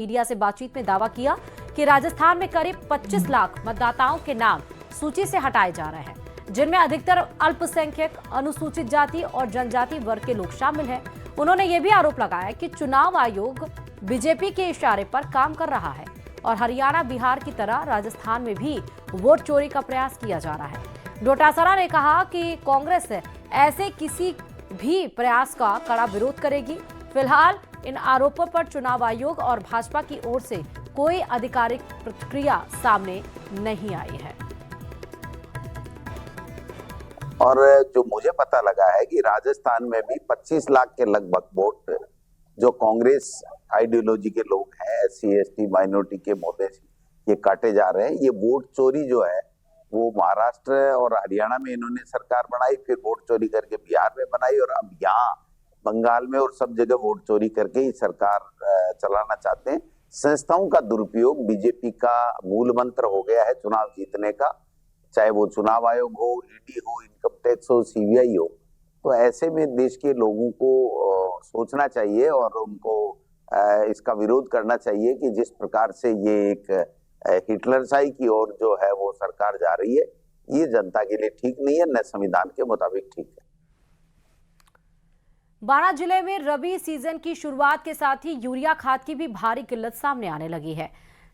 Media से बातचीत में दावा किया कि राजस्थान में करीब 25 लाख मतदाताओं के नाम सूची से हटाए जा रहे हैं, जिनमें अधिकतर अल्पसंख्यक, अनुसूचित जाति और जनजाति वर्ग के लोग शामिल हैं। उन्होंने ये भी आरोप लगाया कि चुनाव आयोग बीजेपी के इशारे पर काम कर रहा है और हरियाणा, बिहार की तरह राजस्थान में भी वोट चोरी का प्रयास किया जा रहा है। डोटासरा ने कहा कि कांग्रेस ऐसे किसी भी प्रयास का कड़ा विरोध करेगी। फिलहाल इन आरोपों पर चुनाव आयोग और भाजपा की ओर से कोई आधिकारिक प्रतिक्रिया सामने नहीं आई है। और जो मुझे पता लगा है कि राजस्थान में भी 25 लाख के लगभग वोट जो कांग्रेस आइडियोलॉजी के लोग हैं, SC ST माइनॉरिटी के मुद्दे से ये काटे जा रहे हैं। ये वोट चोरी जो है वो महाराष्ट्र और हरियाणा में इन्होंने सरकार बनाई, फिर वोट चोरी करके बिहार में बनाई और अब यहाँ बंगाल में और सब जगह वोट चोरी करके ही सरकार चलाना चाहते हैं। संस्थाओं का दुरुपयोग बीजेपी का मूल मंत्र हो गया है चुनाव जीतने का, चाहे वो चुनाव आयोग हो, ED हो, इनकम टैक्स हो, CBI हो। तो ऐसे में देश के लोगों को सोचना चाहिए और उनको इसका विरोध करना चाहिए कि जिस प्रकार से ये एक हिटलरशाही की ओर जो है वो सरकार जा रही है, ये जनता के लिए ठीक नहीं है, न संविधान के मुताबिक ठीक है। बारां जिले में रबी सीजन की शुरुआत के साथ ही यूरिया खाद की भी भारी किल्लत सामने आने लगी है।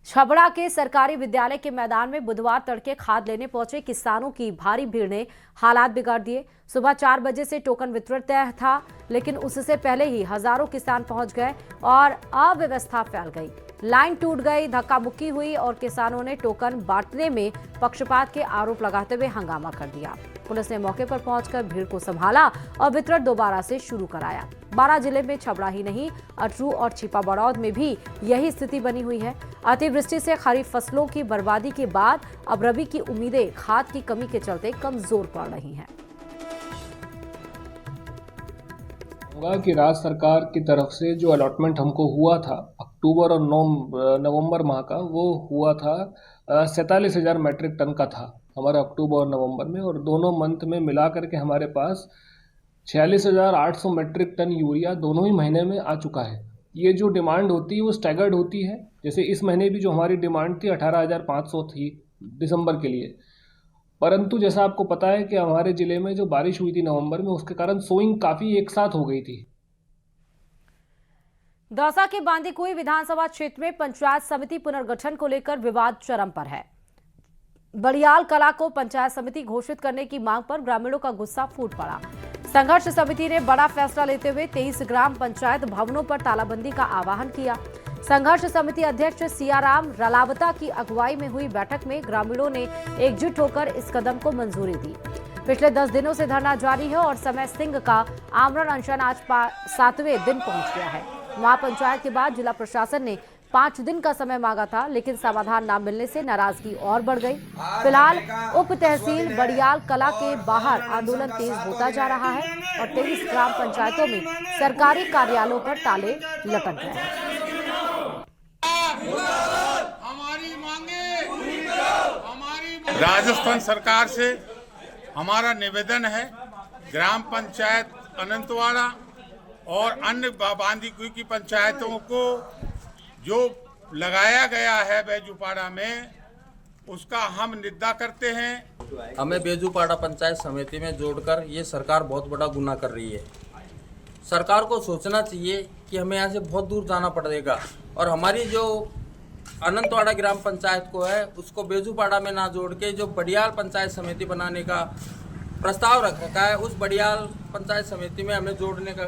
छबड़ा के सरकारी विद्यालय के मैदान में बुधवार तड़के खाद लेने पहुंचे किसानों की भारी भीड़ ने हालात बिगाड़ दिए। सुबह 4 बजे से टोकन वितरण तय था, लेकिन उससे पहले ही हजारों किसान पहुंच गए और अव्यवस्था फैल गई। लाइन टूट गई, धक्का मुक्की हुई और किसानों ने टोकन बांटने में पक्षपात के आरोप लगाते हुए हंगामा कर दिया। पुलिस ने मौके पर पहुंचकर भीड़ को संभाला और वितरण दोबारा से शुरू कराया। बारां जिले में छबड़ा ही नहीं, अटरू और छिपा बड़ौद में भी यही स्थिति बनी हुई है। अतिवृष्टि से खरीफ फसलों की बर्बादी के बाद अब रबी की उम्मीदें खाद की कमी के चलते कमजोर पड़ रही हैं। कि राज्य सरकार की तरफ से जो अलॉटमेंट हमको हुआ था अक्टूबर और नवंबर माह का, वो हुआ था 47,000 मैट्रिक टन का था हमारा अक्टूबर और नवंबर में, और दोनों मंथ में मिला करके हमारे पास 46,800 मैट्रिक टन यूरिया दोनों ही महीने में आ चुका है। ये जो डिमांड होती है वो स्टैगर्ड होती है। जैसे इस महीने भी जो हमारी डिमांड थी 18,500 थी दिसंबर के लिए, परंतु जैसा आपको पता है कि हमारे जिले में जो बारिश हुई थी नवंबर में, उसके कारण सोइंग काफी एक साथ हो गई थी। दौसा के बांदीकुई विधानसभा क्षेत्र में पंचायत समिति पुनर्गठन को लेकर विवाद चरम पर है। बड़ियाल कला को पंचायत समिति घोषित करने की मांग पर ग्रामीणों का गुस्सा फूट पड़ा। संघर्ष समिति ने बड़ा फैसला लेते हुए 23 ग्राम पंचायत भवनों पर तालाबंदी का आह्वान किया। संघर्ष समिति अध्यक्ष सियाराम रलावता की अगुवाई में हुई बैठक में ग्रामीणों ने एकजुट होकर इस कदम को मंजूरी दी। पिछले 10 दिनों से धरना जारी है और समय सिंह का आमरण अनशन आज 7वें दिन पहुंच गया है। महापंचायत के बाद जिला प्रशासन ने 5 दिन का समय मांगा था, लेकिन समाधान न मिलने से नाराजगी और बढ़ गई। फिलहाल उप तहसील बड़ियाल कला के बाहर आंदोलन तेज होता जा रहा है और 23 ग्राम पंचायतों में सरकारी कार्यालयों पर ताले लटक गए हैं। राजस्थान सरकार से हमारा निवेदन है, ग्राम पंचायत अनंतवाड़ा और अन्य बांदीकुई की पंचायतों को जो लगाया गया है बेजूपाड़ा में, उसका हम निंदा करते हैं। हमें बेजूपाड़ा पंचायत समिति में जोड़कर ये सरकार बहुत बड़ा गुनाह कर रही है। सरकार को सोचना चाहिए कि हमें यहाँ से बहुत दूर जाना पड़ेगा और हमारी जो अनंतवाड़ा ग्राम पंचायत को है उसको बेजूपाड़ा में ना जोड़ के जो बड़ियाल पंचायत समिति बनाने का प्रस्ताव रखा है, उस बड़ियाल पंचायत समिति में हमें जोड़ने का